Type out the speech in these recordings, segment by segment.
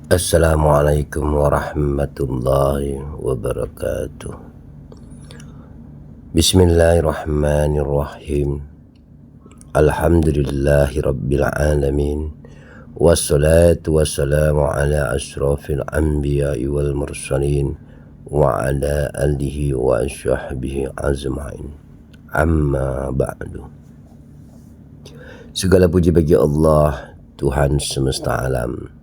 Assalamualaikum warahmatullahi wabarakatuh. Bismillahirrahmanirrahim. Alhamdulillahi rabbil alamin. Wassalatu wassalamu ala ashrafil anbiya'i wal mursalin wa ala alihi wa sahbihi ajma'in. Amma ba'du. Segala puji bagi Allah, Tuhan semesta alam.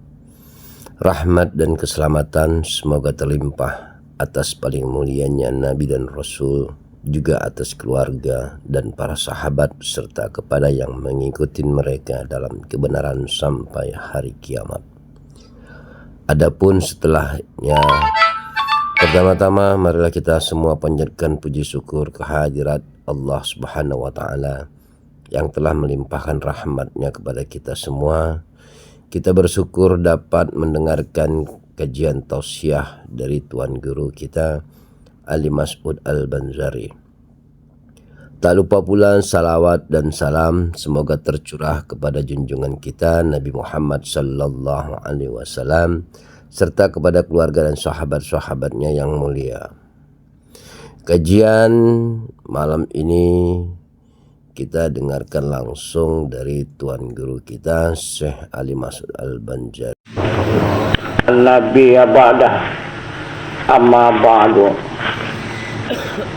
Rahmat dan keselamatan semoga terlimpah atas paling mulianya Nabi dan Rasul, juga atas keluarga dan para sahabat, serta kepada yang mengikuti mereka dalam kebenaran sampai hari kiamat. Adapun setelahnya, pertama-tama marilah kita semua panjatkan puji syukur kehadirat Allah Subhanahu wa Ta'ala yang telah melimpahkan rahmatnya kepada kita semua. Kita bersyukur dapat mendengarkan kajian tausiah dari Tuan Guru kita, Ali Mas'ud Al-Banzari. Tak lupa pula salawat dan salam semoga tercurah kepada junjungan kita Nabi Muhammad sallallahu alaihi wasallam serta kepada keluarga dan sahabat-sahabatnya yang mulia. Kajian malam ini kita dengarkan langsung dari Tuan Guru kita, Syekh Ali Mas'ud Al-Banzari. Nabi ba'dah amma ba'du.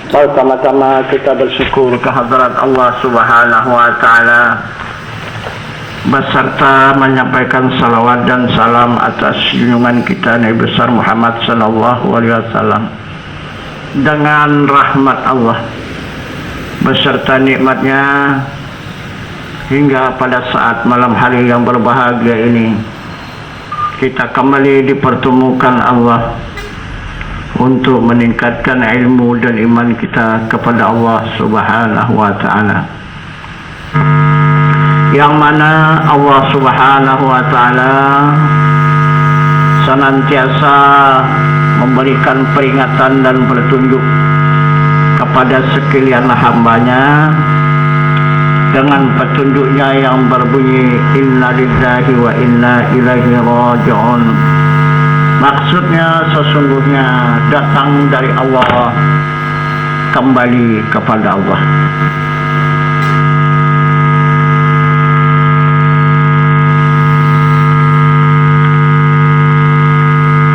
Pertama-tama kita bersyukur kehadirat Allah Subhanahu wa Ta'ala beserta menyampaikan salawat dan salam atas junjungan kita Nabi besar Muhammad sallallahu alaihi wasallam. Dengan rahmat Allah beserta nikmatnya hingga pada saat malam hari yang berbahagia ini kita kembali dipertemukan Allah untuk meningkatkan ilmu dan iman kita kepada Allah Subhanahu wa Ta'ala, yang mana Allah Subhanahu wa Ta'ala senantiasa memberikan peringatan dan petunjuk kepada sekalian hambanya dengan petunjuknya yang berbunyi inna lillahi wa inna ilaihi raji'un. Maksudnya sesungguhnya datang dari Allah, kembali kepada Allah.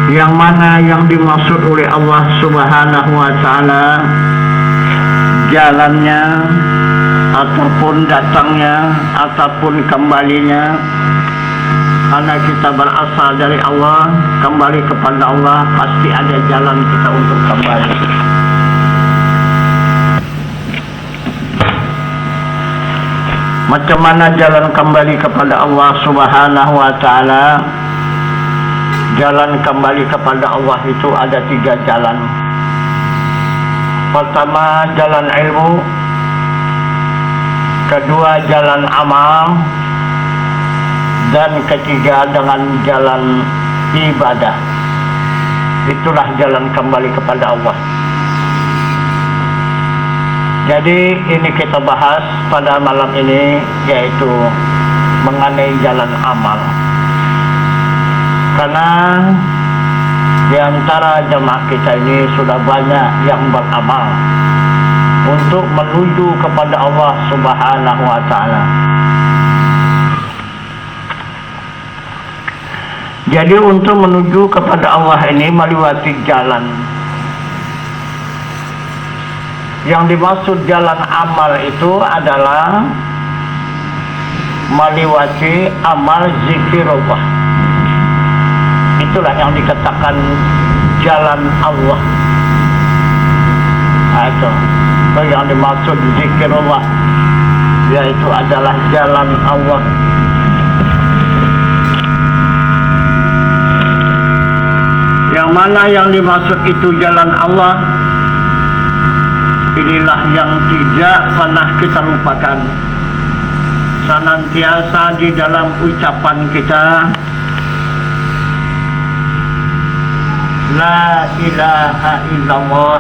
Yang mana yang dimaksud oleh Allah Subhanahu wa Ta'ala jalannya ataupun datangnya ataupun kembalinya, karena kita berasal dari Allah, kembali kepada Allah, pasti ada jalan kita untuk kembali. Macam mana jalan kembali kepada Allah Subhanahu wa Ta'ala? Jalan kembali kepada Allah itu ada 3 jalan. Pertama, jalan ilmu. Kedua, jalan amal. Dan ketiga, dengan jalan ibadah. Itulah jalan kembali kepada Allah. Jadi ini kita bahas pada malam ini, yaitu mengenai jalan amal. Karena di antara jemaah kita ini sudah banyak yang beramal untuk menuju kepada Allah Subhanahu wa Ta'ala. Jadi untuk menuju kepada Allah ini melewati jalan. Yang dimaksud jalan amal itu adalah melewati amal zikirullah. Itulah yang dikatakan jalan Allah. Itu yang dimaksud zikirullah, yaitu adalah jalan Allah. Yang mana yang dimaksud itu jalan Allah, inilah yang tidak pernah kita lupakan. Senantiasa di dalam ucapan kita, la ilaha illallah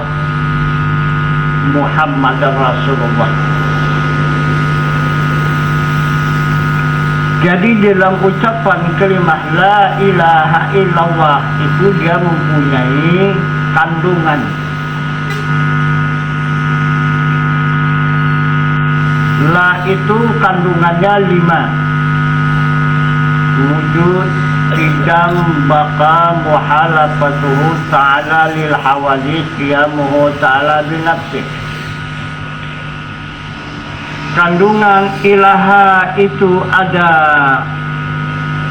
Muhammadar Rasulullah. Jadi dalam ucapan kalimat la ilaha illallah itu dia mempunyai kandungan. La itu kandungannya 5. Wujud, qidam, baqa, muhalafatuhu ta'ala lil hawadith, qiyamuhu ta'ala binafsih. Kandungan ilaha itu ada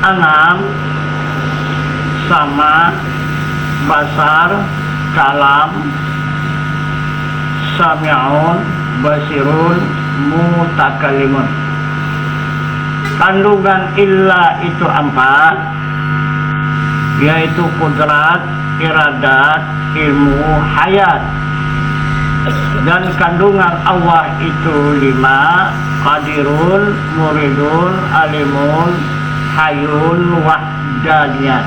6, sama, basar, kalam, sami'un, basirun, mutakallimun. Kandungan illa itu 4, yaitu kudrat, iradat, ilmu, hayat. Dan kandungan Allah itu 5, qadirun, muridun, alimun, hayun, wahdaniyat.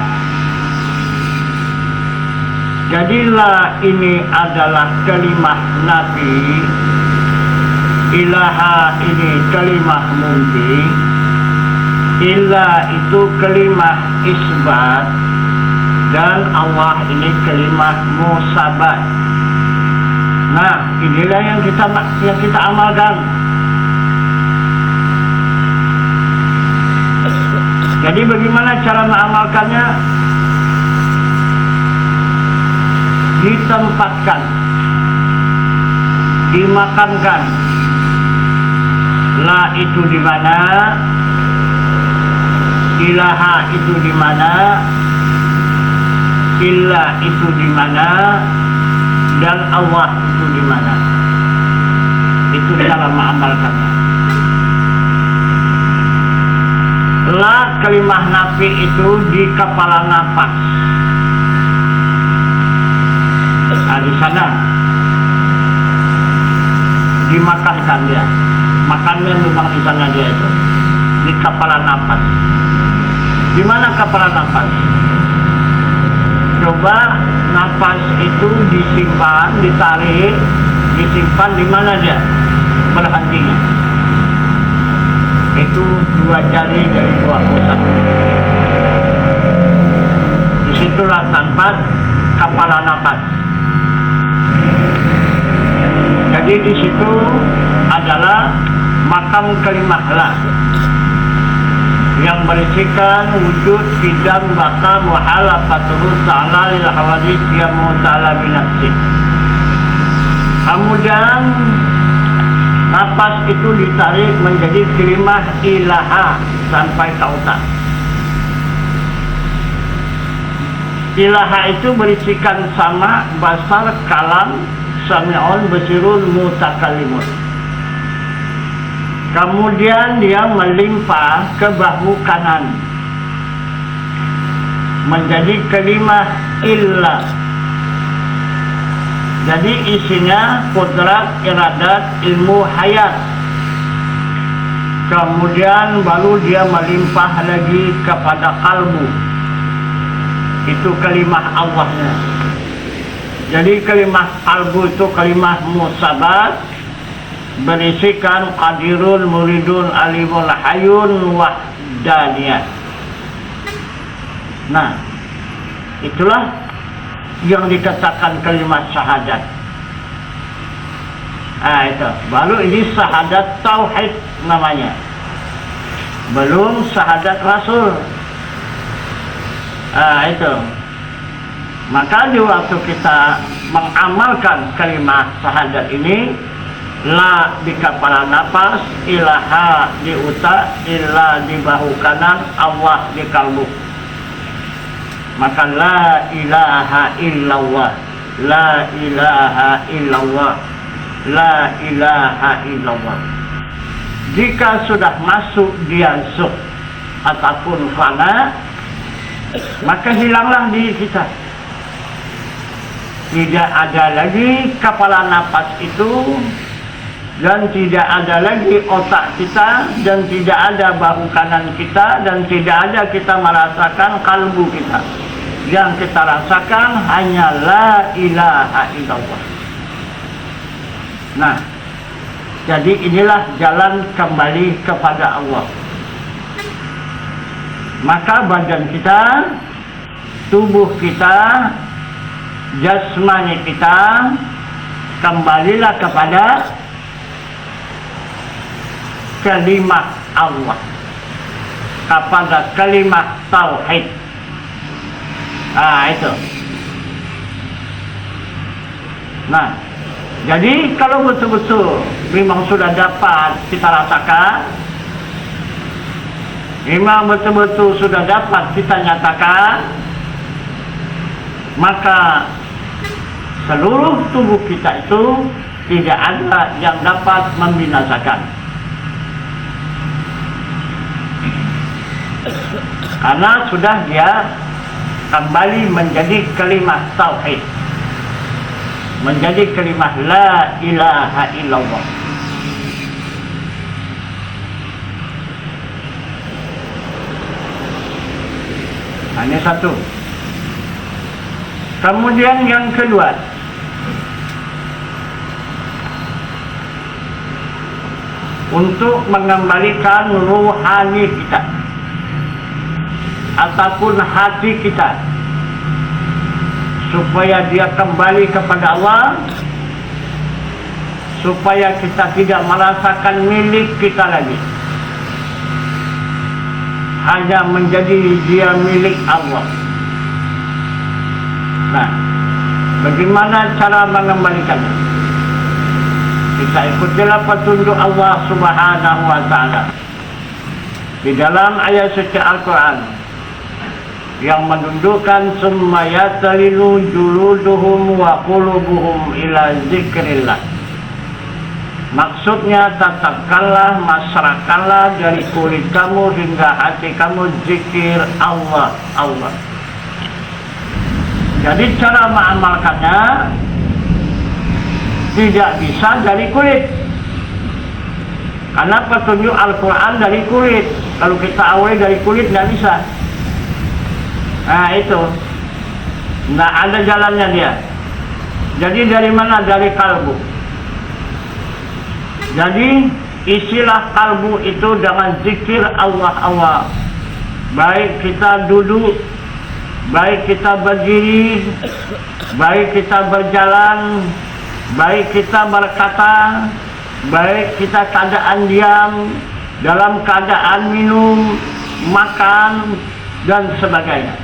Jadilah ini adalah kalimah Nabi, ilaha ini kalimah mungkin, illa itu kalimah isbat, dan Allah ini kalimah musabat. Nah, inilah yang kita amalkan. Jadi bagaimana cara mengamalkannya? Ditempatkan, dimakamkan. La itu di mana? Ilaha itu di mana? Illa itu di mana? Dan Allah itu di mana? Itu cara mengamalkannya. La kalimah nafi itu di kepala nafas. Nah, di sana dimakankan dia. Makannya memang di sana dia itu. Di kepala nafas. Di mana kepala nafas? Coba nafas itu disimpan, ditarik, disimpan di mana dia berhentinya? Itu 2 jari dari 2 pusat. Disitulah tempat kepala nafas. Jadi di situ adalah makam kalimah la yang berisikan wujud, qidam, baqa, muhalafatuhu ta'ala lil hawadith, qiyamuhu ta'ala binafsih. Kemudian nafas itu ditarik menjadi kalimah ilaha sampai ke otak. Ilaha itu berisikan sama, basar, kalam, sami'un, basirun, mutakallimun. Kemudian dia melimpah ke bahu kanan menjadi kalimah illa. Jadi isinya kudrat, iradat, ilmu, hayat. Kemudian baru dia melimpah lagi kepada kalbu. Itu kalimah Allahnya. Jadi kalimah kalbu itu kalimah musabat, berisikan qadirun, muridun, alimun, hayun, wahdaniyat. Nah, itulah yang dikatakan kalimat syahadat. Itu baru ini syahadat tauhid namanya, belum syahadat rasul. Itu maka di waktu kita mengamalkan kalimat syahadat ini, la di kepala nafas, ilaha di utak, illa di bahu kanan, Allah di kalbu. Maka la ilaha illallah, la ilaha illallah, la ilaha illallah. Jika sudah masuk dia zuh ataupun fana, maka hilanglah diri kita. Tidak ada lagi kepala nafas itu, dan tidak ada lagi otak kita, dan tidak ada bahu kanan kita, dan tidak ada kita merasakan kalbu kita. Yang kita rasakan hanya la ilaha illallah. Nah, jadi inilah jalan kembali kepada Allah. maka badan kita, tubuh kita, jasmani kita kembalilah kepada kalimat Allah, kepada kalimat tauhid. Itu. Nah, jadi kalau betul-betul memang sudah dapat kita rasakan, memang betul-betul sudah dapat kita nyatakan, maka seluruh tubuh kita itu tidak ada yang dapat membinasakan. Karena sudah dia kembali menjadi kalimat tauhid, menjadi kalimat la ilaha illallah. Ini satu. Kemudian yang kedua, untuk mengembalikan ruhani kita ataupun hati kita supaya dia kembali kepada Allah, supaya kita tidak merasakan milik kita lagi, hanya menjadi dia milik Allah. Nah, bagaimana cara mengembalikannya? Kita ikutilah petunjuk Allah Subhanahu wa Ta'ala di dalam ayat suci Al-Quran yang menunjukkan summa yatalilu juluduhum wa qulubuhum ila zikrillah. Maksudnya tatapkanlah, masrahkanlah dari kulit kamu hingga hati kamu zikir Allah, Allah. Jadi cara mengamalkannya tidak bisa dari kulit, karena petunjuk Al-Quran dari kulit. Kalau kita awali dari kulit tidak bisa. Nah itu, nggak ada jalannya dia. Jadi dari mana? Dari kalbu. Jadi isilah kalbu itu dengan zikir Allah, Allah. Baik kita duduk, baik kita berdiri, baik kita berjalan, baik kita berkata, baik kita keadaan diam, dalam keadaan minum, makan, dan sebagainya.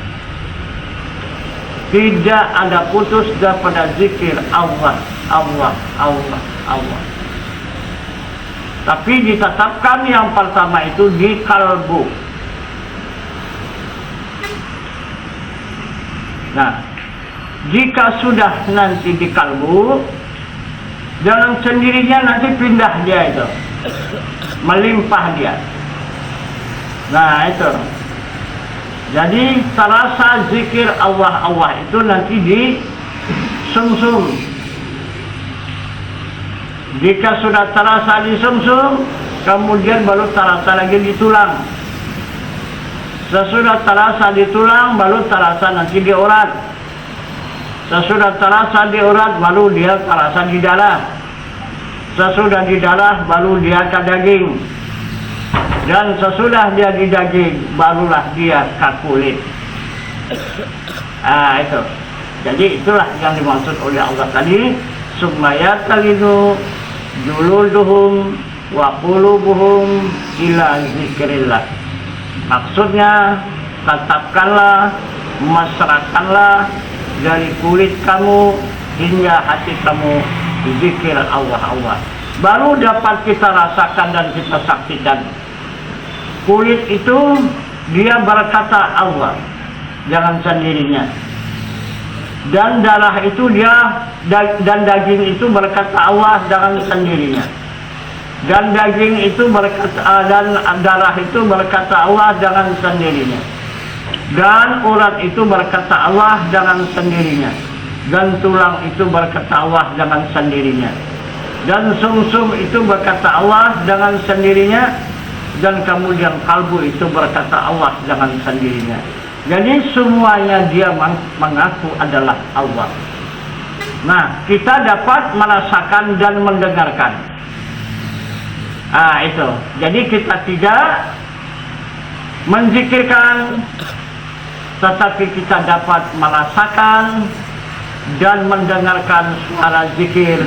Tidak ada putus daripada zikir Allah, Allah, Allah, Allah. Tapi ditetapkan yang pertama itu di kalbu. Nah, jika sudah nanti di kalbu, jangan sendirinya nanti pindah dia itu, melimpah dia. Nah itu. Jadi terasa zikir Allah, Allah itu nanti di sumsum. Jika sudah terasa di sumsum, kemudian baru terasa lagi di tulang. Sesudah terasa di tulang, baru terasa nanti di urat. Sesudah terasa di urat, baru dia terasa di darah. Sesudah di darah, baru dia ke daging. Dan sesudah dia di daging, barulah dia ke kulit. Itu. Jadi itulah yang dimaksud oleh Allah tadi. Summa yatalidu juluduhum wa qulubuhum ila zikrillah. Maksudnya, tetapkanlah, masrahkanlah dari kulit kamu hingga hati kamu zikir Allah, Allah. Baru dapat kita rasakan dan kita saksikan. Kulit itu dia berkata Allah, jangan sendirinya. Dan darah itu dia, dan daging itu berkata Allah, jangan sendirinya. Dan daging itu berkata, dan darah itu berkata Allah, jangan sendirinya. Dan urat itu berkata Allah, jangan sendirinya. Dan tulang itu berkata Allah, jangan sendirinya. Dan sumsum itu berkata Allah, jangan sendirinya. Dan kemudian kalbu itu berkata Allah, jangan sendirinya. Jadi semuanya dia mengaku adalah Allah. Nah, kita dapat merasakan dan mendengarkan. Itu. Jadi kita tidak menzikirkan, tetapi kita dapat merasakan dan mendengarkan suara zikir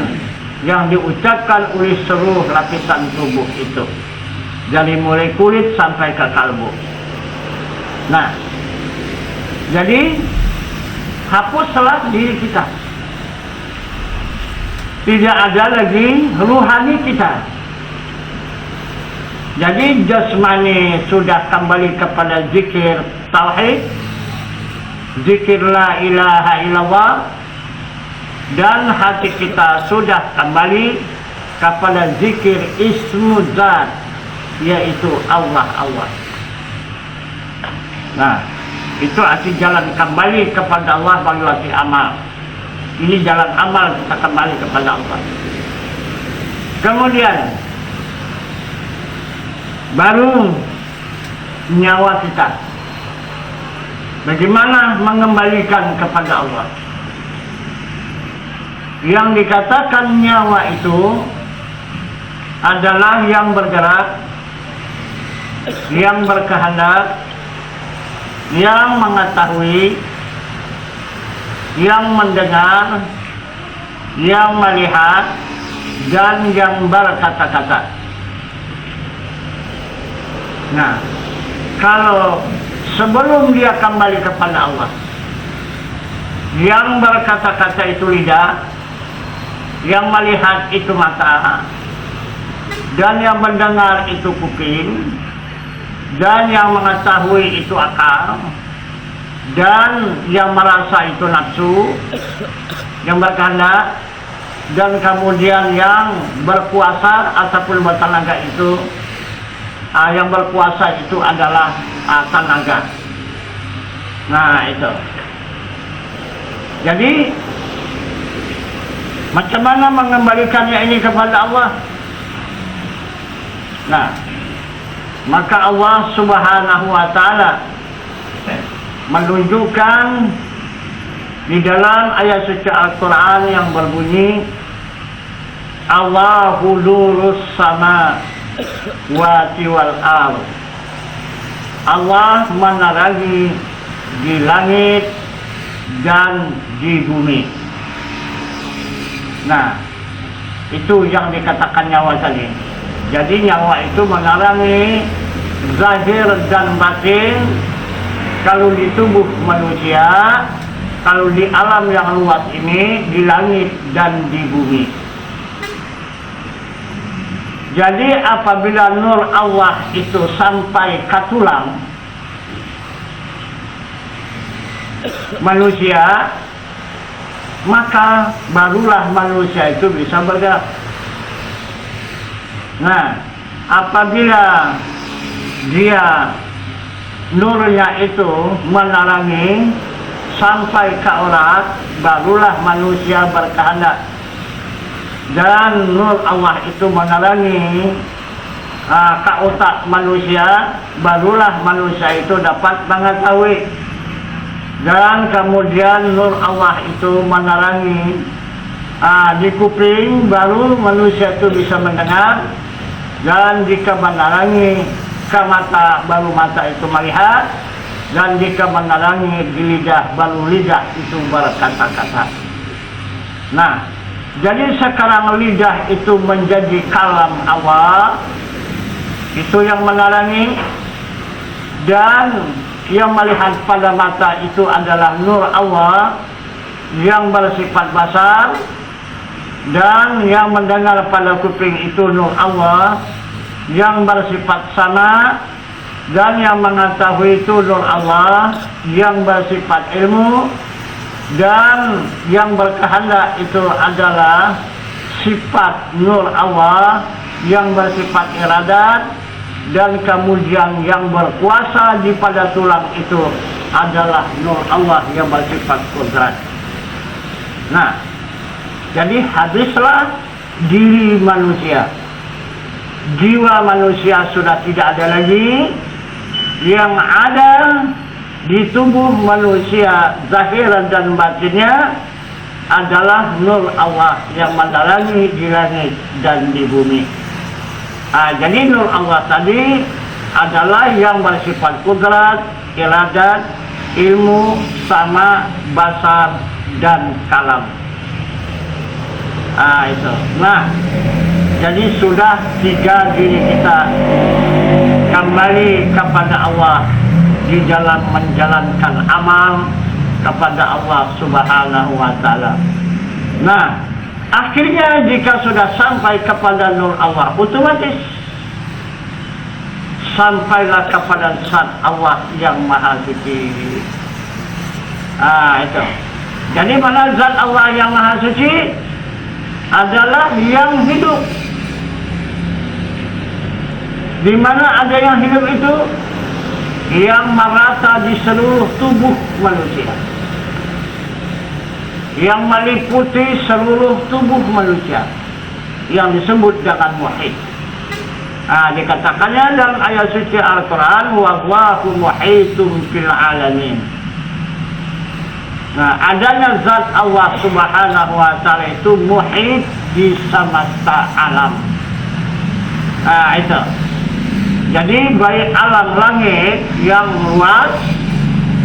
yang diucapkan oleh seluruh lapisan tubuh itu, dari mulai kulit sampai ke kalbu. Nah, jadi hapuslah diri kita, tidak ada lagi ruhani kita. Jadi jasmani sudah kembali kepada zikir tauhid, zikir la ilaha illallah, dan hati kita sudah kembali kepada zikir ismu zat, yaitu Allah. Nah, itu arti jalan kembali kepada Allah melalui amal. Ini jalan amal kita kembali kepada Allah. Kemudian baru nyawa kita. Bagaimana mengembalikan kepada Allah? Yang dikatakan nyawa itu adalah yang bergerak, yang berkehendak, yang mengetahui, yang mendengar, yang melihat, dan yang berkata-kata. Nah, kalau sebelum dia kembali kepada Allah, yang berkata-kata itu lidah, yang melihat itu mata, dan yang mendengar itu kuping, dan yang mengetahui itu akal, dan yang merasa itu nafsu, yang berkehendak, dan kemudian yang berkuasa ataupun bertenaga itu, yang berkuasa itu adalah tenaga. Nah, itu. Jadi macam mana mengembalikannya ini kepada Allah? Nah, maka Allah Subhanahu wa Ta'ala menunjukkan di dalam ayat suci Al-Quran yang berbunyi, Allahu nurus sama wati wal ard. Allah menerangi di langit dan di bumi. Nah, itu yang dikatakan nyawa tadi. Jadi nyawa itu menerangi zahir dan batin, kalau di tubuh manusia, kalau di alam yang luas ini, di langit dan di bumi. Jadi apabila nur Allah itu sampai ke tulang manusia, maka barulah manusia itu bisa bergerak. Nah, apabila dia nurnya itu menerangi sampai ke aurat, barulah manusia berkehendak. Dan nur Allah itu menerangi ke otak manusia, barulah manusia itu dapat mengetahui. Dan kemudian nur Allah itu menerangi di kuping, baru manusia itu bisa mendengar. Dan jika menerangi ke mata, baru mata itu melihat. Dan jika menerangi di lidah, baru lidah itu berkata-kata. Nah, jadi sekarang lidah itu menjadi kalam Allah, itu yang menerangi, dan yang melihat pada mata itu adalah nur Allah yang bersifat basar, dan yang mendengar pada kuping itu nur Allah yang bersifat sama, dan yang mengetahui itu nur Allah yang bersifat ilmu, dan yang berkehendak itu adalah sifat nur Allah yang bersifat iradat, dan kemudian yang berkuasa di pada tulang itu adalah nur Allah yang bersifat kudrat. Nah, jadi habislah diri manusia, jiwa manusia sudah tidak ada lagi. Yang ada di tubuh manusia zahiran dan batinnya adalah nur Allah yang menerangi di langit dan di bumi. Jadi nur Allah tadi adalah yang bersifat kudrat, iradat, ilmu, sama, basar, dan kalam. Itu. Nah, jadi sudah 3 diri kita kembali kepada Allah di dalam menjalankan amal kepada Allah Subhanahu wa Ta'ala. Nah, akhirnya jika sudah sampai kepada nur Allah, otomatis sampailah kepada zat Allah yang maha suci. Itu. Jadi mana zat Allah yang maha suci adalah yang hidup. Di mana ada yang hidup itu? Yang merata di seluruh tubuh manusia, yang meliputi seluruh tubuh manusia, yang disebut dengan muhit. Dikatakannya dalam ayat suci Al-Quran, wallahu muhitum fil alamin. Nah, adanya zat Allah Subhanahu wa Ta'ala itu muhit di semesta alam. Itu. Jadi baik alam langit yang luas,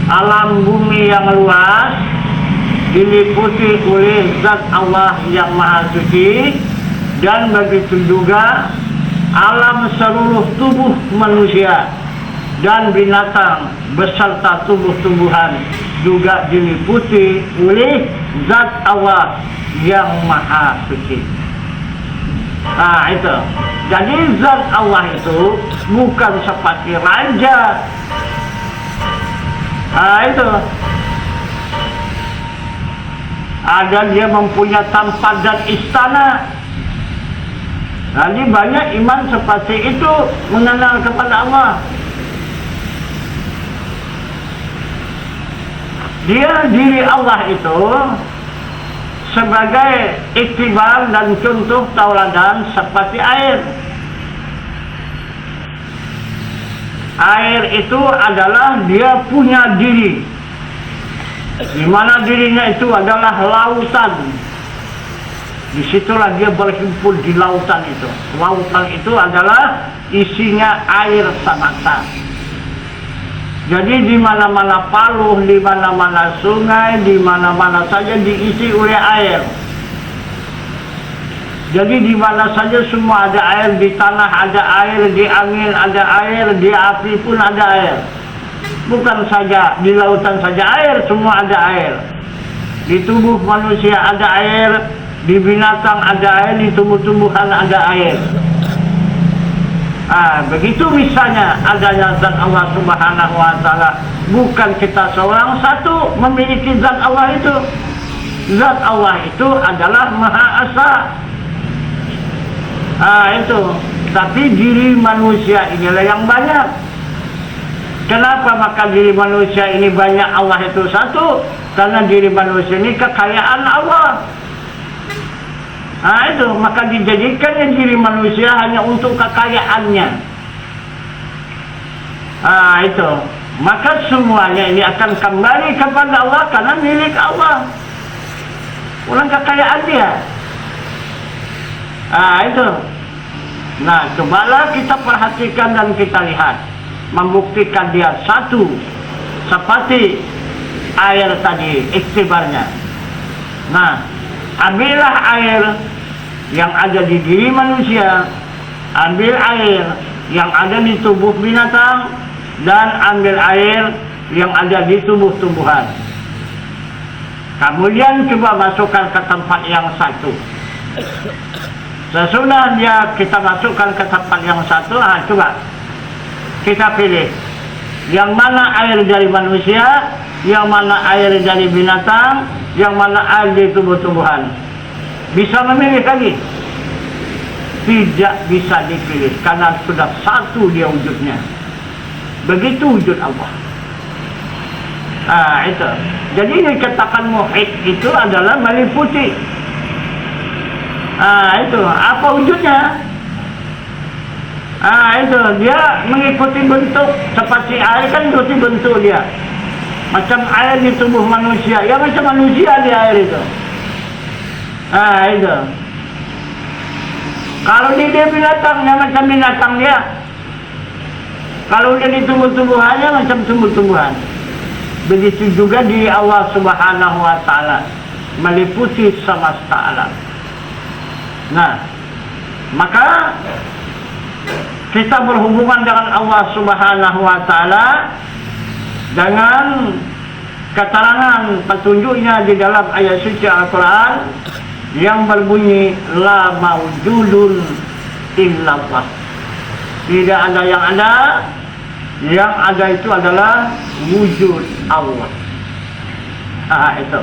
alam bumi yang luas, diliputi oleh zat Allah yang maha suci, dan begitu juga alam seluruh tubuh manusia dan binatang beserta tumbuh-tumbuhan juga diliputi oleh zat Allah yang maha suci. Itu. Jadi zat Allah itu bukan seperti raja. Itu. Ada dia mempunyai tempat dan istana. Jadi banyak iman seperti itu mengenal kepada Allah. Dia diri Allah itu sebagai iktibar dan contoh tauladan seperti air. Air itu adalah dia punya diri, di mana dirinya itu adalah lautan. Disitulah dia berhimpun di lautan itu. Lautan itu adalah isinya air semata. Jadi di mana-mana paluh, di mana-mana sungai, di mana-mana saja diisi oleh air. Jadi di mana saja semua ada air, di tanah ada air, di angin ada air, di api pun ada air. Bukan saja di lautan saja air, semua ada air. Di tubuh manusia ada air, di binatang ada air, di tumbuh-tumbuhan ada air. Begitu misalnya adanya zat Allah Subhanahu wa Ta'ala. Bukan kita seorang satu memiliki zat Allah itu. Zat Allah itu adalah Maha Esa. Itu. Tapi diri manusia inilah yang banyak. Kenapa maka diri manusia ini banyak, Allah itu satu? Karena diri manusia ini kekayaan Allah. Itu, maka dijadikannya diri manusia hanya untuk kekayaannya. Itu. Maka semuanya ini akan kembali kepada Allah karena milik Allah. Ulang kekayaan dia. Itu. Nah, cobalah kita perhatikan dan kita lihat. Membuktikan dia satu. Seperti air tadi, iktibarnya. Nah, ambillah air yang ada di diri manusia, ambil air yang ada di tubuh binatang, dan ambil air yang ada di tubuh-tumbuhan. Kemudian coba masukkan ke tempat yang satu. Sesudah kita masukkan ke tempat yang satu, coba kita pilih yang mana air dari manusia, yang mana air dari binatang, yang mana air di tubuh-tumbuhan. Bisa memilih lagi? Tidak bisa dipilih karena sudah satu dia wujudnya. Begitu wujud Allah. Itu. Jadi dikatakan muhit itu adalah meliputi. Itu. Apa wujudnya? Itu. Dia mengikuti bentuk seperti air kan mengikuti bentuk dia. Macam air di tubuh manusia, ya macam manusia di air itu. Itu. Kalau di dia binatang, ya macam binatang dia. Kalau jadi tumbuh-tumbuhannya macam tumbuh-tumbuhan. Begitu juga di Allah Subhanahu wa Ta'ala, meliputi semesta alam. Nah, maka kita berhubungan dengan Allah Subhanahu wa Ta'ala dengan keterangan petunjuknya di dalam ayat suci Al-Quran yang berbunyi la maujudun illallah. Tidak ada yang ada itu adalah wujud Allah. Itu.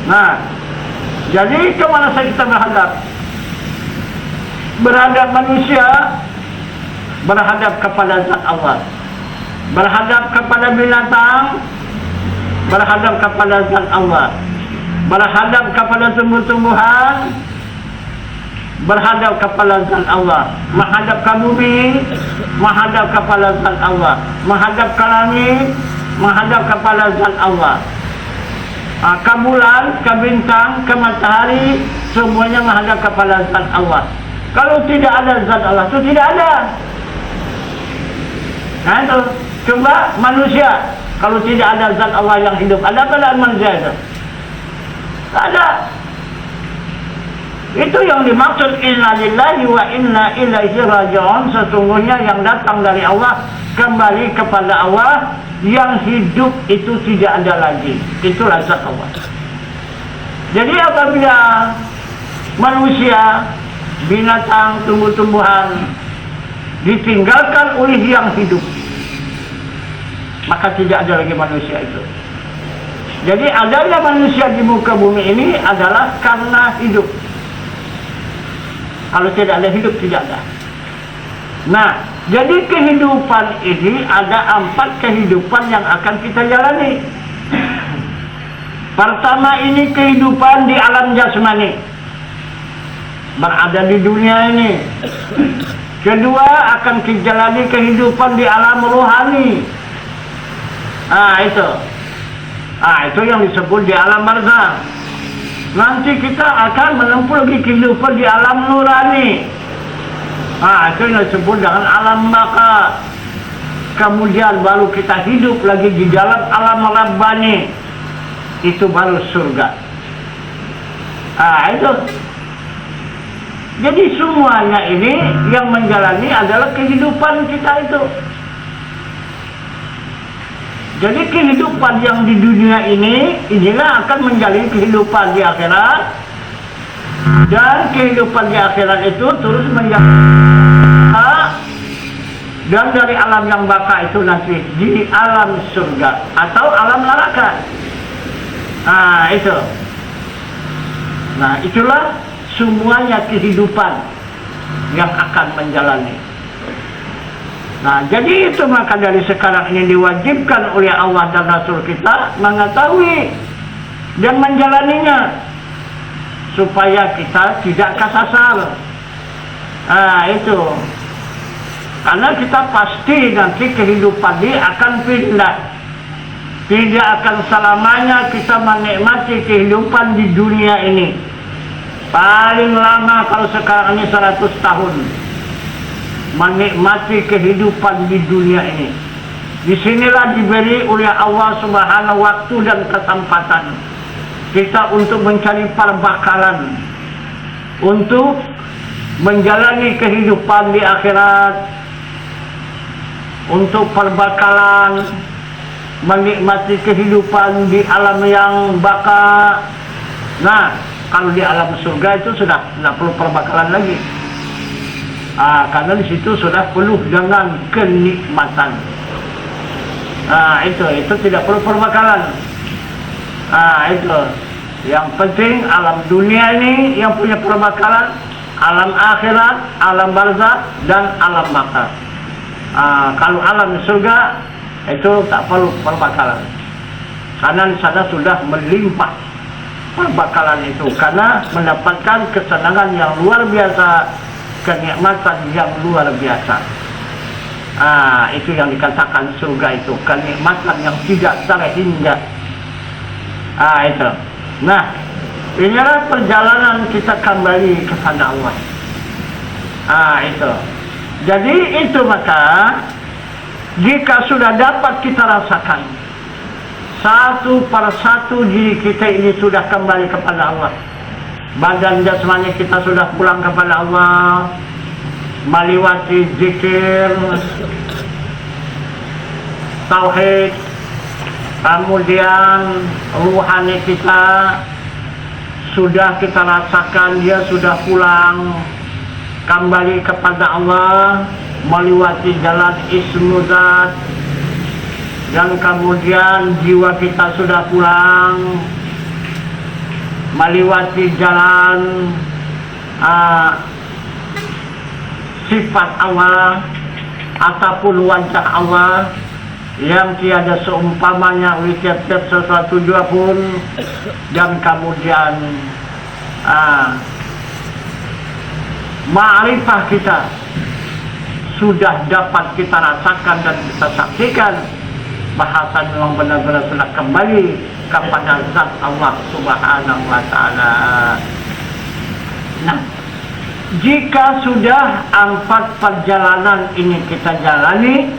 Nah, jadi kemana saja kita berhadap manusia, berhadap kepada zat Allah, berhadap kepada binatang, berhadap kepada zat Allah, berhadap kepada tumbuh-tumbuhan, berhadap kepada zat Allah, menghadap ke bumi, menghadap kepada zat Allah, menghadap ke langit, menghadap kepada zat Allah. Ke bulan, ke bintang, ke matahari, semuanya menghadap kepada zat Allah. Kalau tidak ada zat Allah, itu tidak ada. Nah itu, coba manusia, kalau tidak ada zat Allah yang hidup, ada keadaan manusia itu? Tak ada. Itu yang dimaksud inna lillahi wa inna ilaihi raji'un. Sesungguhnya yang datang dari Allah kembali kepada Allah. Yang hidup itu tidak ada lagi. Itulah zat Allah. Jadi apabila manusia, binatang, tumbuh-tumbuhan ditinggalkan oleh yang hidup, maka tidak ada lagi manusia itu. Jadi adanya manusia di muka bumi ini adalah karena hidup. Kalau tidak ada hidup, tidak ada. Nah, jadi kehidupan ini ada 4 kehidupan yang akan kita jalani. Pertama ini kehidupan di alam jasmani, berada di dunia ini. Kedua akan kita jalani kehidupan di alam rohani. Itu yang disebut di alam barzakh. Nanti kita akan menempuh lagi kehidupan di alam nurani. Itu yang disebut dengan alam baka. Kemudian baru kita hidup lagi di dalam alam rabbani. Itu baru surga. Itu. Jadi semuanya ini yang menjalani adalah kehidupan kita itu. Jadi kehidupan yang di dunia ini, inilah akan menjalani kehidupan di akhirat. Dan kehidupan di akhirat itu terus menjalani. Dan dari alam yang baka itu nanti di alam surga atau alam neraka. Itu. Nah, itulah semuanya kehidupan yang akan menjalani. Nah, jadi itu maka dari sekarang ini diwajibkan oleh Allah dan Rasul kita mengetahui dan menjalaninya supaya kita tidak kesasar. Itu. Karena kita pasti nanti kehidupan ini akan pindah. Tidak akan selamanya kita menikmati kehidupan di dunia ini. Paling lama kalau sekarang ini 100 tahun. Menikmati kehidupan di dunia ini. Disinilah diberi oleh Allah Subhanahu waktu dan kesempatan kita untuk mencari perbakalan, untuk menjalani kehidupan di akhirat, untuk perbakalan, menikmati kehidupan di alam yang baka. Nah, kalau di alam surga itu sudah tidak perlu perbakalan lagi. Karena di situ sudah penuh dengan kenikmatan. Itu tidak perlu perbakalan. Itu. Yang penting alam dunia ini yang punya perbakalan, alam akhirat, alam barzakh dan alam baka. Kalau alam surga itu tak perlu perbakalan. Karena di sana sudah melimpah perbakalan itu karena mendapatkan kesenangan yang luar biasa, kenikmatan yang luar biasa. Itu yang dikatakan surga itu, kenikmatan yang tidak terhingga. Itu. Nah, inilah perjalanan kita kembali kepada Allah. Itu. Jadi itu maka Jika sudah dapat kita rasakan, satu persatu diri kita ini sudah kembali kepada Allah. Badan jasmani kita sudah pulang kepada Allah, meliwati zikir, tauhid. Kemudian ruhani kita sudah kita rasakan, dia sudah pulang kembali kepada Allah, melewati jalan Ismu Zat. Dan kemudian jiwa kita sudah pulang melewati jalan sifat Allah ataupun wajah Allah yang tiada seumpamanya oleh tiap-tiap sesuatu jua pun. Dan kemudian ma'rifah kita sudah dapat kita rasakan dan kita saksikan, bahasa memang benar-benar sudah kembali kepada zat Allah Subhanahu wa Ta'ala. Nah, jika sudah 4 perjalanan ini kita jalani,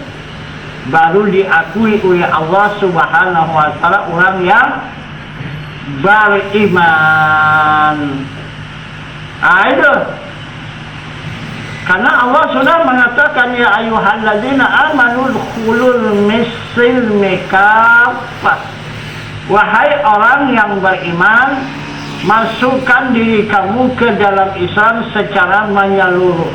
baru diakui oleh Allah Subhanahu wa Ta'ala orang yang beriman. Itu karena Allah sudah mengatakan, ya ayyuhalladzina amanu dkhulul misilmi kaffah. Wahai orang yang beriman, masukkan diri kamu ke dalam Islam secara menyeluruh.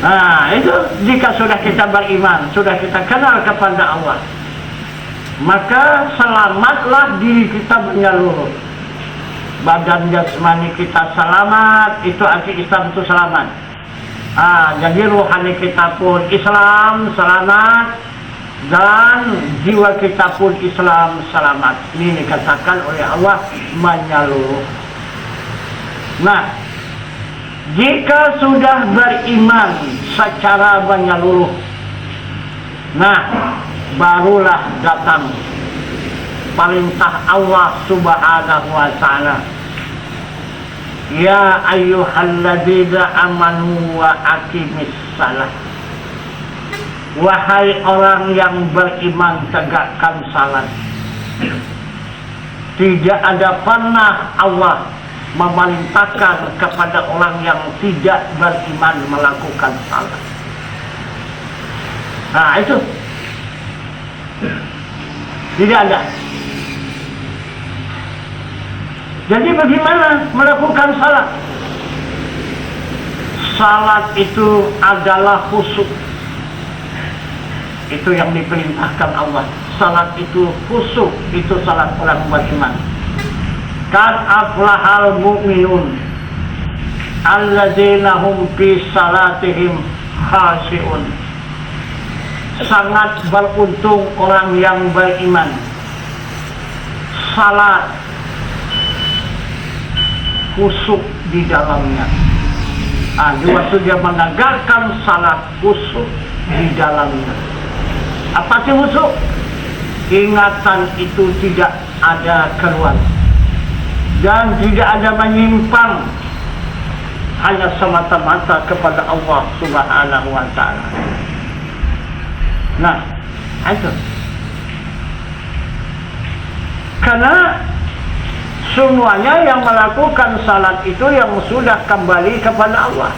Nah, itu jika sudah kita beriman, sudah kita kenal kepada Allah, maka selamatlah diri kita menyeluruh. Badan jasmani kita selamat, itu arti Islam itu selamat. Jadi rohani kita pun Islam selamat, dan jiwa kita pun Islam selamat. Ini dikatakan oleh Allah menyeluruh. Nah, jika sudah beriman secara menyeluruh, nah, barulah datang perintah Allah Subhanahu wa Ta'ala. Ya ayyuhalladzina amanu wa aqimis salah. Wahai orang yang beriman, tegakkan salat. Tidak ada pernah Allah memerintahkan kepada orang yang tidak beriman melakukan salat. Nah, itu tidak ada. Jadi bagaimana melakukan salat? Salat itu adalah khusyuk. Itu yang diperintahkan Allah. Salat itu khusyuk, itu salat orang beriman. Qad aflahal mu'minun alladzina hum fi salatihim khashi'un. Sangat beruntung orang yang beriman. Salat khusyuk di dalamnya. Waktu dia menegakkan salat khusyuk di dalamnya. Apa sih khusyuk? Ingatan itu tidak ada keluar dan tidak ada menyimpang, hanya semata-mata kepada Allah Subhanahu wa Ta'ala. Nah, itu karena semuanya yang melakukan salat itu yang sudah kembali kepada Allah.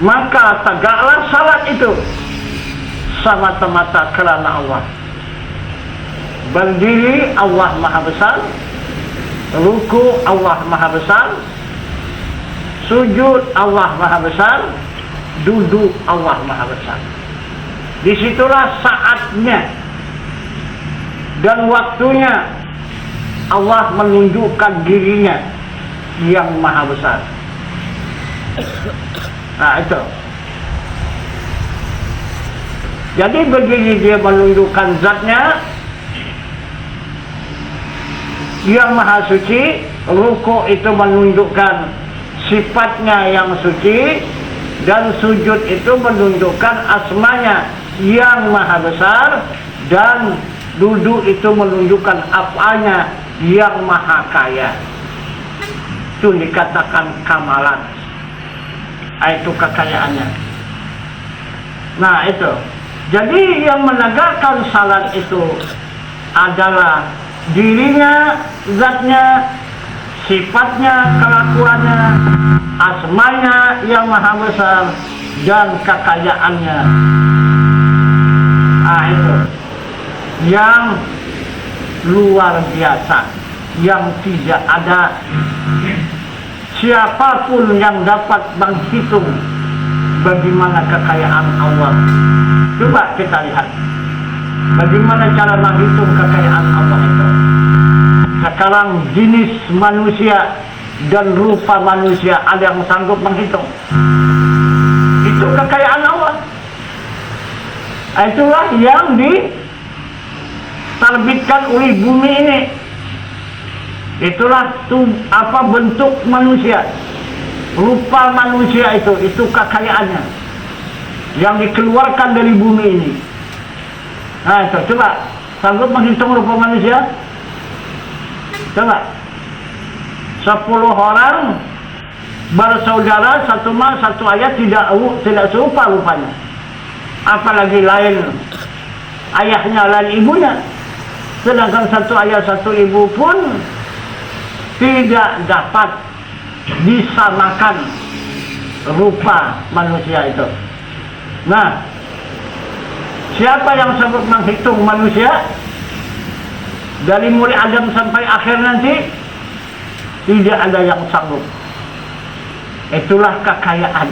Maka tegaklah salat itu semata-mata kerana Allah. Berdiri Allah Maha Besar, ruku Allah Maha Besar, sujud Allah Maha Besar, duduk Allah Maha Besar. Disitulah saatnya dan waktunya Allah menunjukkan dirinya yang Maha Besar. Nah, itu. Jadi begini dia menunjukkan zatnya yang Maha Suci, ruku itu menunjukkan sifatnya yang suci, dan sujud itu menunjukkan asmanya yang Maha Besar, dan duduk itu menunjukkan afalnya yang Maha Kaya. Itu dikatakan kamalan. Itu kekayaannya. Nah itu. Jadi yang menegakkan salat itu adalah dirinya, zatnya, sifatnya, kelakuannya, asmanya yang maha besar, dan kekayaannya. Itu yang luar biasa, yang tidak ada siapapun yang dapat menghitung bagaimana kekayaan Allah. Coba kita lihat bagaimana cara menghitung kekayaan Allah itu. Sekarang jenis manusia dan rupa manusia ada yang sanggup menghitung. Itu kekayaan Allah. Itulah yang diterbitkan oleh bumi ini. Itulah bentuk manusia, rupa manusia itu kekayaannya yang dikeluarkan dari bumi ini. Nah itu, coba sanggup menghitung rupa manusia? Coba 10 orang bersaudara, satu mas, satu ayah, tidak serupa rupanya. Apalagi lain ayahnya, lain ibunya. Sedangkan satu ayah, satu ibu pun tidak dapat disamakan rupa manusia itu. Nah, siapa yang sanggup menghitung manusia dari mulai Adam sampai akhir nanti? Tidak ada yang sanggup. Itulah kekayaan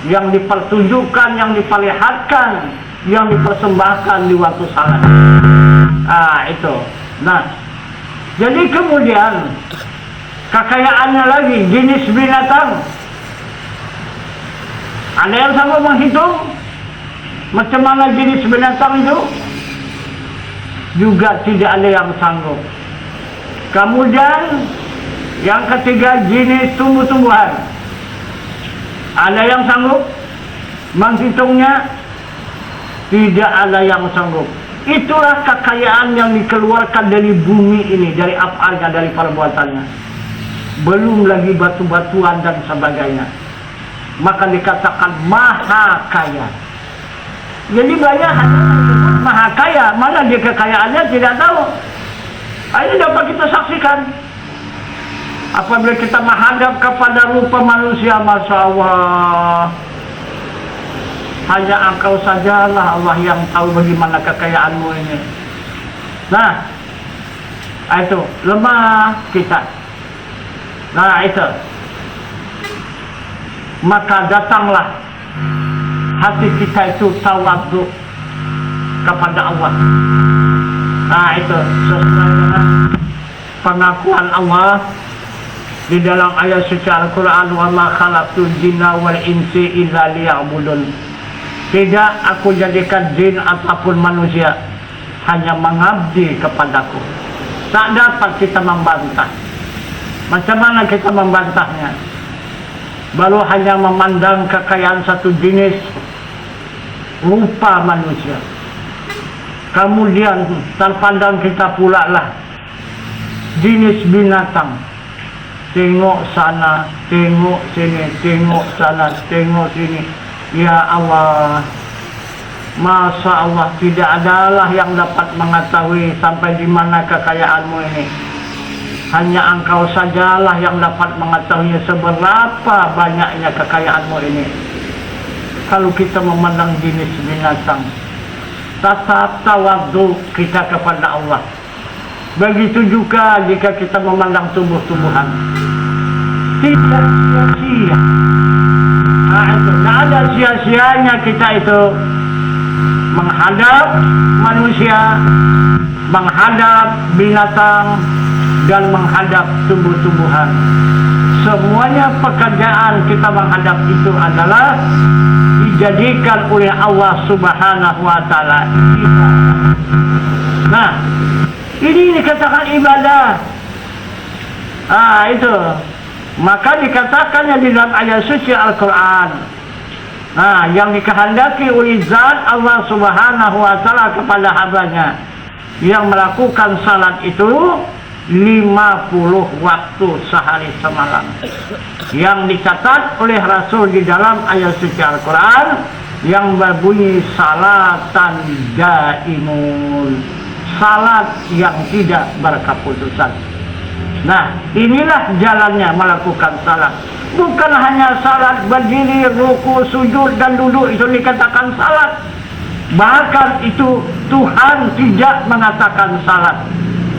yang dipertunjukkan, yang diperlihatkan, yang dipersembahkan di waktu salat. Itu. Nah, jadi kemudian kekayaannya lagi jenis binatang. Ada yang sanggup menghitung macam mana jenis binatang itu? Juga tidak ada yang sanggup. Kemudian yang ketiga jenis tumbuh-tumbuhan. Ada yang sanggup menghitungnya? Tidak ada yang sanggup. Itulah kekayaan yang dikeluarkan dari bumi ini, dari afalnya, dari perbuatannya. Belum lagi batu-batuan dan sebagainya. Maka dikatakan maha kaya. Jadi banyak yang maha kaya, mana dia kekayaannya tidak tahu. Ini dapat kita saksikan. Apabila kita menghadap kepada rupa manusia, Masya Allah, hanya Engkau sajalah Allah yang tahu bagaimana kekayaanmu ini. Nah, itu lemah kita. Nah itu, maka datanglah hati kita itu tawadhu kepada Allah. Nah itu sesuai dengan pengakuan Allah di dalam ayat suci Al-Quran, wa ma khalaqtul jinna wal insi illa liya'budun. Tidak aku jadikan jin ataupun manusia hanya mengabdi kepadaku. Tak dapat kita membantah. Macam mana kita membantahnya? Baru hanya memandang kekayaan satu jenis rupa manusia. Kemudian terpandang kita pula lah jenis binatang. Tengok sana, tengok sini, tengok sana, tengok sini. Ya Allah, Masya Allah, tidak adalah yang dapat mengetahui sampai di mana kekayaanmu ini. Hanya Engkau sajalah yang dapat mengetahui seberapa banyaknya kekayaanmu ini. Kalau kita memandang jenis binatang, tetap tawadhu kita kepada Allah. Begitu juga jika kita memandang tumbuh-tumbuhan, tidak sia-sia. Nah itu, tidak ada sia-sianya kita itu menghadap manusia, menghadap binatang, dan menghadap tumbuh-tumbuhan. Semuanya pekerjaan kita menghadap itu adalah dijadikan oleh Allah Subhanahu wa Ta'ala. Nah, ini dikatakan ibadah. Itu. Maka dikatakannya di dalam ayat suci Al-Quran. Nah, yang dikehendaki oleh zat Allah Subhanahu wa Ta'ala kepada hambanya yang melakukan salat itu 50 waktu sehari semalam yang dicatat oleh Rasul di dalam ayat suci Al-Quran yang berbunyi salatan daimun, salat yang tidak berkeputusan. Nah, inilah jalannya melakukan salat. Bukan hanya salat berdiri, ruku, sujud dan duduk itu dikatakan salat. Bahkan itu Tuhan tidak mengatakan salat.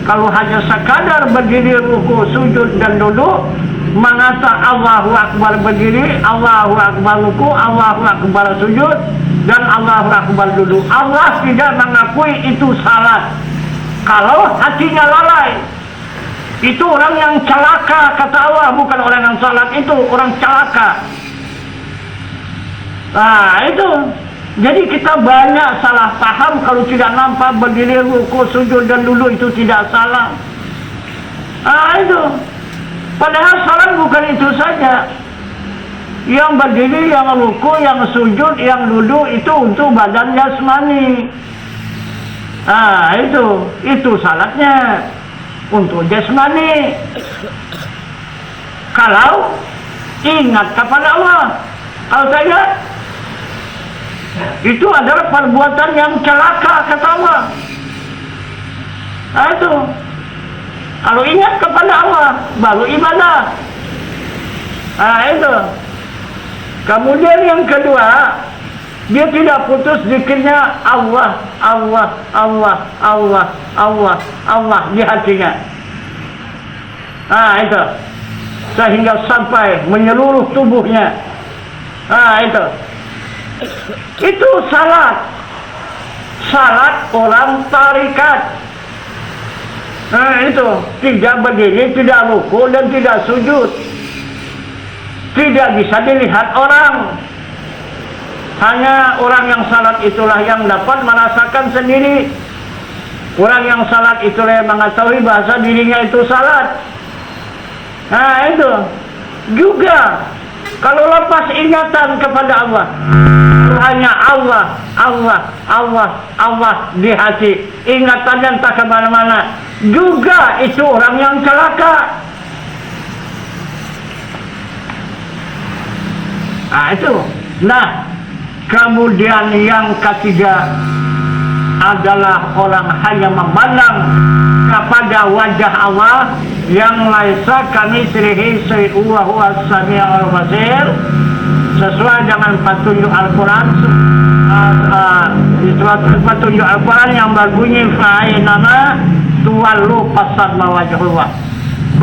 Kalau hanya sekadar berdiri, ruku, sujud dan duduk, mengata Allahu Akbar berdiri, Allahu Akbar ruku, Allahu Akbar sujud, dan Allahu Akbar duduk, Allah tidak mengakui itu salat. Kalau hatinya lalai, itu orang yang celaka, kata Allah, bukan orang yang salat, itu orang celaka. Nah itu, jadi kita banyak salah paham kalau tidak nampak berdiri, ruku, sujud dan duduk itu tidak salah. Nah itu, padahal salat bukan itu saja. Yang berdiri, yang ruku, yang sujud, yang duduk itu untuk badan jasmani. Nah itu salatnya untuk jasmani. Kalau ingat kepada Allah, kalau tidak, itu adalah perbuatan yang celaka, kata Allah. Nah itu, kalau ingat kepada Allah baru ibadah. Nah itu. Kemudian yang kedua, dia tidak putus zikirnya Allah, Allah, Allah, Allah, Allah, Allah di hatinya. Nah itu, sehingga sampai menyeluruh tubuhnya. Nah itu salat. Salat orang tarikat. Nah itu, tidak berdiri, tidak ruku dan tidak sujud. Tidak bisa dilihat orang. Hanya orang yang salat itulah yang dapat merasakan sendiri. Orang yang salat itulah yang mengetahui bahasa dirinya itu salat. Nah itu juga, kalau lepas ingatan kepada Allah, hanya Allah, Allah, Allah, Allah di hati, ingatannya entah kemana-mana, juga itu orang yang celaka. Nah itu. Nah, kemudian yang ketiga adalah orang hanya memandang kepada wajah Allah yang laisa kamitslihi syai'un wa huwas samiul basir, sesuai dengan petunjuk Al-Quran, petunjuk Al-Quran yang berbunyi fa'inama tuwallu fasamma wajhullah,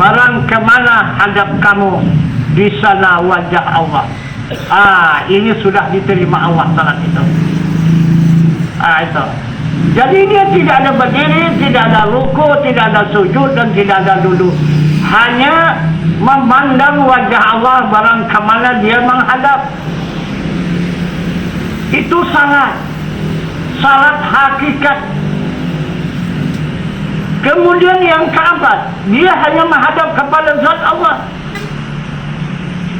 barang kemana hadap kamu di sana wajah Allah. Ini sudah diterima Allah salat itu. Itu. Jadi dia tidak ada berdiri, tidak ada ruku, tidak ada sujud dan tidak ada duduk. Hanya memandang wajah Allah barang kemana dia menghadap. Itu salat. Salat hakikat. Kemudian yang keempat, dia hanya menghadap kepada zat Allah.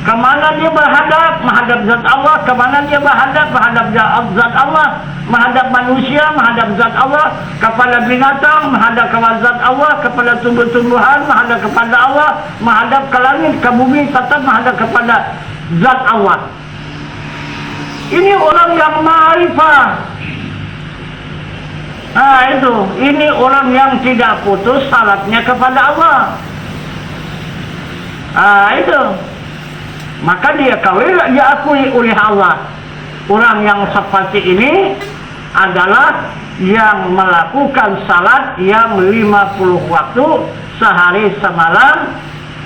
Kemana dia berhadap? Menghadap zat Allah. Kemana dia berhadap? Menghadap zat Allah. Menghadap manusia, menghadap zat Allah. Kepada binatang, menghadap kepada zat Allah. Kepada tumbuh-tumbuhan, menghadap kepada Allah. Menghadap ke langit, ke bumi, tetap menghadap kepada zat Allah. Ini orang yang ma'rifah. Itu. Ini orang yang tidak putus salatnya kepada Allah. Itu. Maka dia diakui oleh Allah. Orang yang seperti ini adalah yang melakukan salat yang 50 waktu sehari semalam.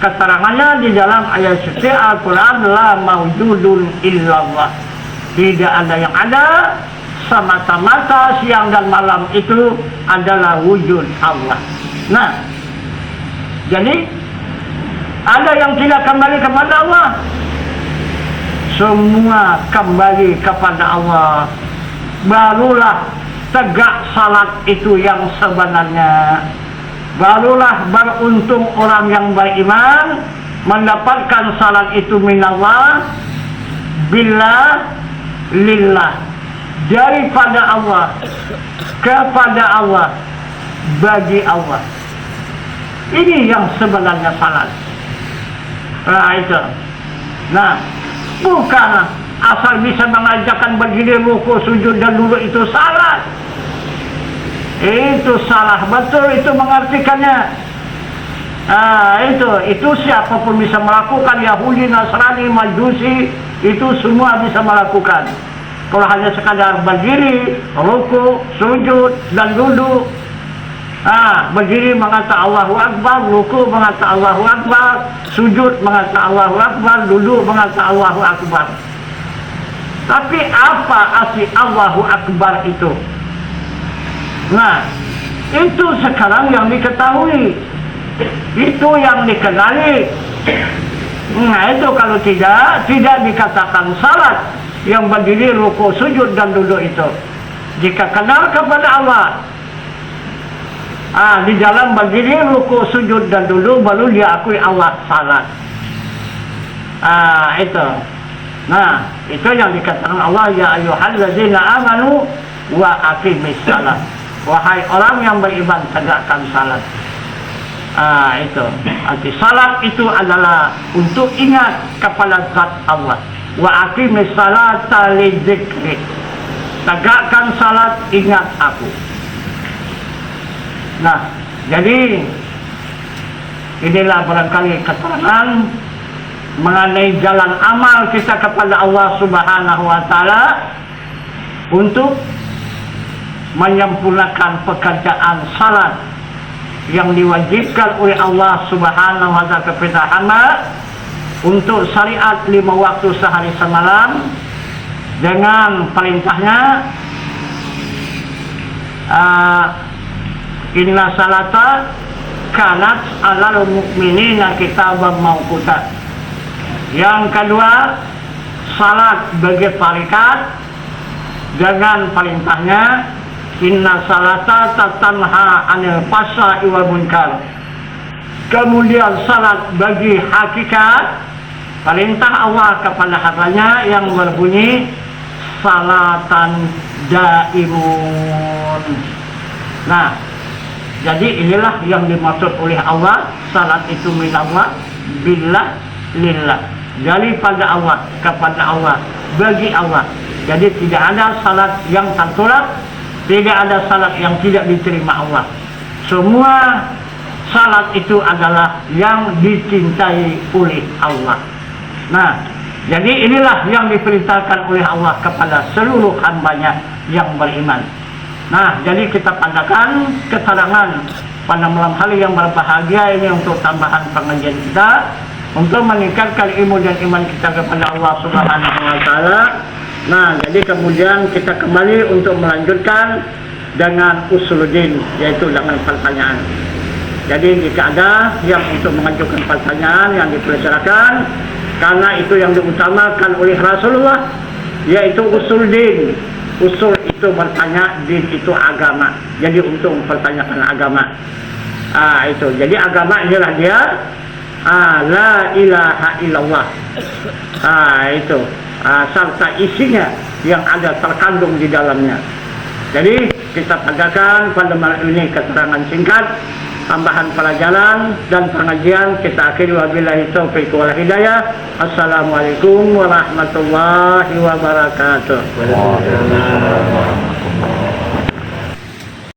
Keterangannya di dalam ayat suci Al-Quran, la maujudun illallah, tidak ada yang ada, semata-mata siang dan malam itu adalah wujud Allah. Nah, jadi ada yang tidak kembali kepada Allah. Semua kembali kepada Allah. Barulah tegak salat itu yang sebenarnya. Barulah beruntung orang yang beriman mendapatkan salat itu minallah, billah, lillah, daripada Allah, kepada Allah, bagi Allah. Ini yang sebenarnya salat. Nah itu. Nah, bukan asal bisa mengajarkan berdiri, ruku, sujud dan duduk itu salat. Itu salah betul itu mengartikannya. Itu siapapun bisa melakukan, Yahudi, Nasrani, Majusi, itu semua bisa melakukan. Kalau hanya sekadar berdiri, ruku, sujud dan duduk, berdiri mengata Allahu Akbar, ruku mengata Allahu Akbar, sujud mengata Allahu Akbar, duduk mengata Allahu Akbar. Tapi apa arti Allahu Akbar itu? Nah, itu sekarang yang diketahui, itu yang dikenali. Nah itu kalau tidak dikatakan salat yang berdiri, ruku, sujud dan duduk itu. Jika kenal kepada Allah, di dalam berdiri, ruku, sujud dan duduk, baru dia akui Allah salat. Itu. Nah, itu yang dikatakan Allah, ya ayyuhalladzina amanu wa aqimis salat. Wahai orang yang beriman, tegakkan salat. Itu. Arti salat itu adalah untuk ingat kepada zat Allah. Wa aqimis salata lidzikri. Tegakkan salat, ingat aku. Nah, jadi inilah barangkali keterangan mengenai jalan amal kita kepada Allah Subhanahu wa taala untuk menyempurnakan pekerjaan salat yang diwajibkan oleh Allah Subhanahu wa taala kepada hamba untuk syariat 5 waktu sehari semalam dengan perintahnya inna salata kanat alal mu'minina kitaban mauquta. Yang kedua, salat bagi tarikat dengan perintahnya inna salata tatanha anil fahsya'i wal munkar. Kemudian salat bagi hakikat, perintah Allah kepada hambanya yang berbunyi salatan daimun. Nah, jadi inilah yang dimaksud oleh Allah, salat itu minallah, billah, lillah. Jadi pada Allah, kepada Allah, bagi Allah. Jadi tidak ada salat yang tertolak, tidak ada salat yang tidak diterima Allah. Semua salat itu adalah yang dicintai oleh Allah. Nah, jadi inilah yang diperintahkan oleh Allah kepada seluruh hambanya yang beriman. Nah, jadi kita pandakan keterangan pada malam hari yang berbahagia ini untuk tambahan pengajian kita, untuk meningkatkan ilmu dan iman kita kepada Allah Subhanahu wa taala. Nah, jadi kemudian kita kembali untuk melanjutkan dengan usuluddin, yaitu dengan pertanyaan. Jadi jika ada yang untuk mengajukan pertanyaan yang dipersilakan, karena itu yang diutamakan oleh Rasulullah, yaitu usuluddin. Usul itu bertanya, din itu agama. Jadi untuk mempertanyakan agama. Itu. Jadi agama inilah dia la ilaha illallah. Itu. Serta isinya yang ada terkandung di dalamnya. Jadi kita padakan pada malam ini keterangan singkat, tambahan pelajaran dan pengajian kita akhiri wabillahi taufiq wal hidayah. Assalamualaikum warahmatullahi wabarakatuh.